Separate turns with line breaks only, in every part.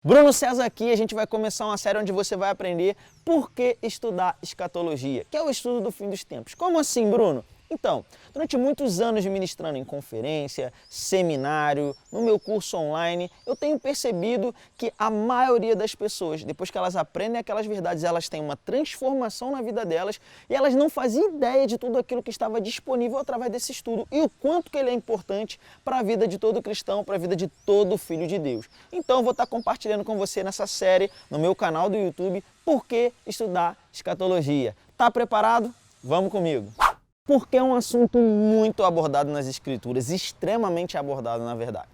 Bruno César aqui, a gente vai começar uma série onde você vai aprender por que estudar escatologia, que é o estudo do fim dos tempos. Como assim, Bruno? Então, durante muitos anos ministrando em conferência, seminário, no meu curso online, eu tenho percebido que a maioria das pessoas, depois que elas aprendem aquelas verdades, elas têm uma transformação na vida delas e elas não faziam ideia de tudo aquilo que estava disponível através desse estudo e o quanto que ele é importante para a vida de todo cristão, para a vida de todo filho de Deus. Então, eu vou estar compartilhando com você nessa série, no meu canal do YouTube, por que estudar escatologia. Tá preparado? Vamos comigo! Porque é um assunto muito abordado nas Escrituras, extremamente abordado na verdade.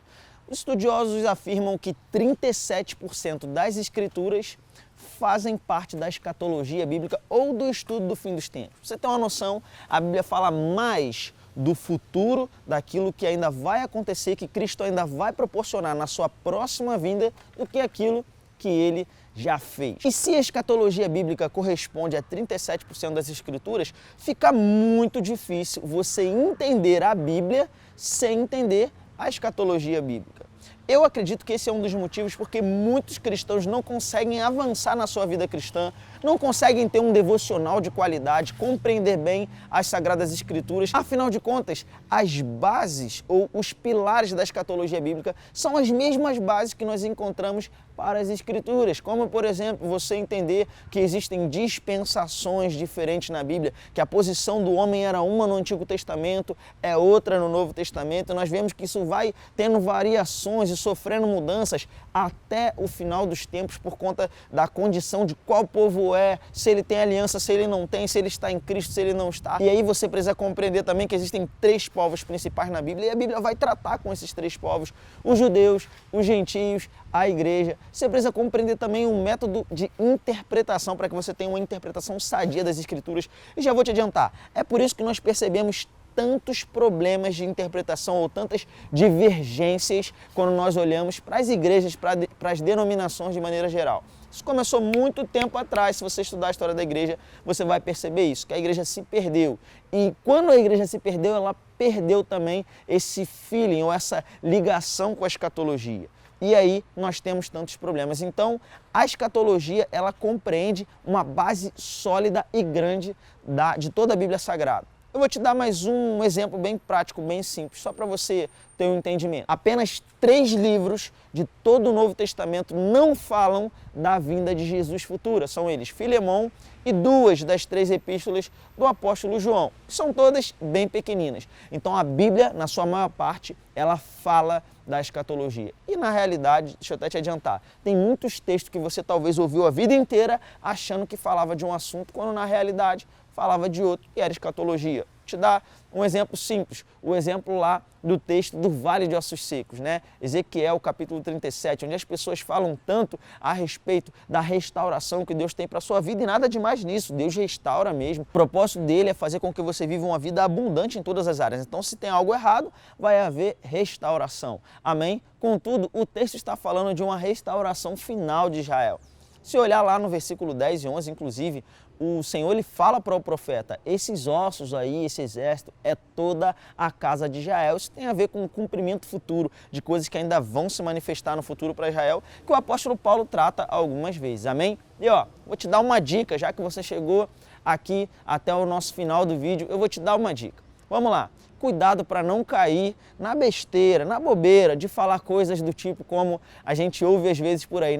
Os estudiosos afirmam que 37% das Escrituras fazem parte da escatologia bíblica ou do estudo do fim dos tempos. Pra você ter uma noção, a Bíblia fala mais do futuro, daquilo que ainda vai acontecer, que Cristo ainda vai proporcionar na sua próxima vinda, do que aquilo que ele já fez. E se a escatologia bíblica corresponde a 37% das escrituras, fica muito difícil você entender a Bíblia sem entender a escatologia bíblica. Eu acredito que esse é um dos motivos porque muitos cristãos não conseguem avançar na sua vida cristã, não conseguem ter um devocional de qualidade, compreender bem as Sagradas Escrituras. Afinal de contas, as bases ou os pilares da escatologia bíblica são as mesmas bases que nós encontramos para as Escrituras, como, por exemplo, você entender que existem dispensações diferentes na Bíblia, que a posição do homem era uma no Antigo Testamento, é outra no Novo Testamento. Nós vemos que isso vai tendo variações e sofrendo mudanças até o final dos tempos por conta da condição de qual povo é, se ele tem aliança, se ele não tem, se ele está em Cristo, se ele não está. E aí você precisa compreender também que existem três povos principais na Bíblia e a Bíblia vai tratar com esses três povos, os judeus, os gentios, a igreja. Você precisa compreender também um método de interpretação para que você tenha uma interpretação sadia das Escrituras. E já vou te adiantar, é por isso que nós percebemos tantos problemas de interpretação ou tantas divergências quando nós olhamos para as igrejas, para as denominações de maneira geral. Isso começou muito tempo atrás. Se você estudar a história da igreja, você vai perceber isso, que a igreja se perdeu. E quando a igreja se perdeu, ela perdeu também esse feeling ou essa ligação com a escatologia. E aí nós temos tantos problemas. Então, a escatologia, ela compreende uma base sólida e grande de toda a Bíblia Sagrada. Eu vou te dar mais um exemplo bem prático, bem simples, só para você ter um entendimento. Apenas 3 livros de todo o Novo Testamento não falam da vinda de Jesus futura. São eles Filemão e 2 das 3 epístolas do apóstolo João. São todas bem pequeninas. Então a Bíblia, na sua maior parte, ela fala da escatologia. E na realidade, deixa eu até te adiantar, tem muitos textos que você talvez ouviu a vida inteira achando que falava de um assunto, quando na realidade falava de outro, e era escatologia. Vou te dar um exemplo simples, o exemplo lá do texto do Vale de Ossos Secos, né? Ezequiel, capítulo 37, onde as pessoas falam tanto a respeito da restauração que Deus tem para a sua vida, e nada demais nisso, Deus restaura mesmo. O propósito dele é fazer com que você viva uma vida abundante em todas as áreas. Então, se tem algo errado, vai haver restauração. Amém? Contudo, o texto está falando de uma restauração final de Israel. Se olhar lá no versículo 10 e 11, inclusive, o Senhor ele fala para o profeta, esses ossos aí, esse exército, é toda a casa de Israel. Isso tem a ver com o cumprimento futuro de coisas que ainda vão se manifestar no futuro para Israel, que o apóstolo Paulo trata algumas vezes, amém? E vou te dar uma dica, já que você chegou aqui até o nosso final do vídeo, eu vou te dar uma dica. Vamos lá, cuidado para não cair na besteira, na bobeira de falar coisas do tipo como a gente ouve às vezes por aí,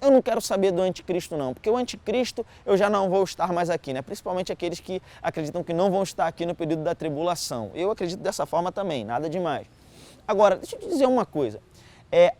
eu não quero saber do anticristo não, porque o anticristo eu já não vou estar mais aqui, né? Principalmente aqueles que acreditam que não vão estar aqui no período da tribulação. Eu acredito dessa forma também, nada demais. Agora, deixa eu te dizer uma coisa.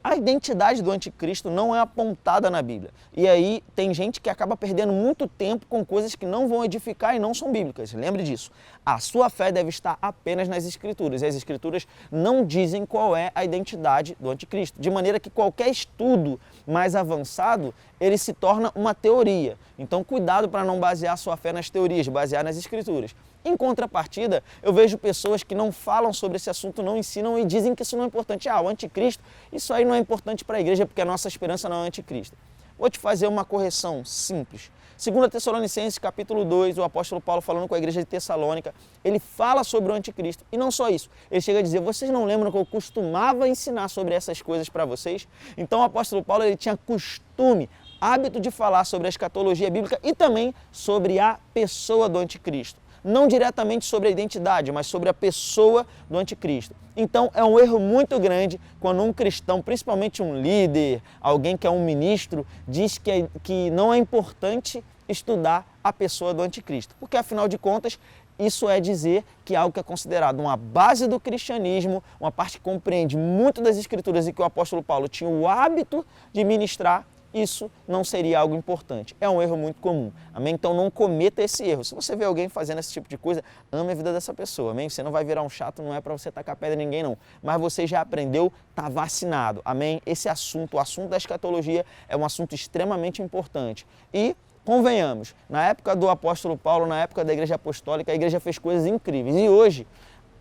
A identidade do anticristo não é apontada na Bíblia. E aí tem gente que acaba perdendo muito tempo com coisas que não vão edificar e não são bíblicas. Lembre disso. A sua fé deve estar apenas nas Escrituras. E as Escrituras não dizem qual é a identidade do anticristo. De maneira que qualquer estudo mais avançado, ele se torna uma teoria. Então cuidado para não basear sua fé nas teorias, basear nas Escrituras. Em contrapartida, eu vejo pessoas que não falam sobre esse assunto, não ensinam e dizem que isso não é importante. O anticristo, isso aí não é importante para a igreja porque a nossa esperança não é o anticristo. Vou te fazer uma correção simples. 2 Tessalonicenses capítulo 2, o apóstolo Paulo falando com a igreja de Tessalônica, ele fala sobre o anticristo. E não só isso, ele chega a dizer, vocês não lembram que eu costumava ensinar sobre essas coisas para vocês? Então o apóstolo Paulo ele tinha costume, hábito de falar sobre a escatologia bíblica e também sobre a pessoa do anticristo. Não diretamente sobre a identidade, mas sobre a pessoa do anticristo. Então é um erro muito grande quando um cristão, principalmente um líder, alguém que é um ministro, diz que não é importante estudar a pessoa do anticristo. Porque afinal de contas, isso é dizer que algo que é considerado uma base do cristianismo, uma parte que compreende muito das escrituras e que o apóstolo Paulo tinha o hábito de ministrar, isso não seria algo importante. É um erro muito comum, amém? Então não cometa esse erro. Se você vê alguém fazendo esse tipo de coisa, ame a vida dessa pessoa, amém? Você não vai virar um chato, não é para você tacar pedra em ninguém, não. Mas você já aprendeu, está vacinado, amém? Esse assunto, o assunto da escatologia, é um assunto extremamente importante. E convenhamos, na época do apóstolo Paulo, na época da igreja apostólica, a igreja fez coisas incríveis. E hoje,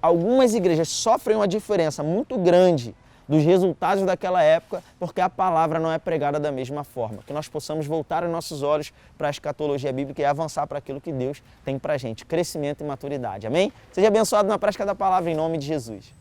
algumas igrejas sofrem uma diferença muito grande dos resultados daquela época, porque a palavra não é pregada da mesma forma. Que nós possamos voltar os nossos olhos para a escatologia bíblica e avançar para aquilo que Deus tem para a gente, crescimento e maturidade. Amém? Seja abençoado na prática da palavra em nome de Jesus.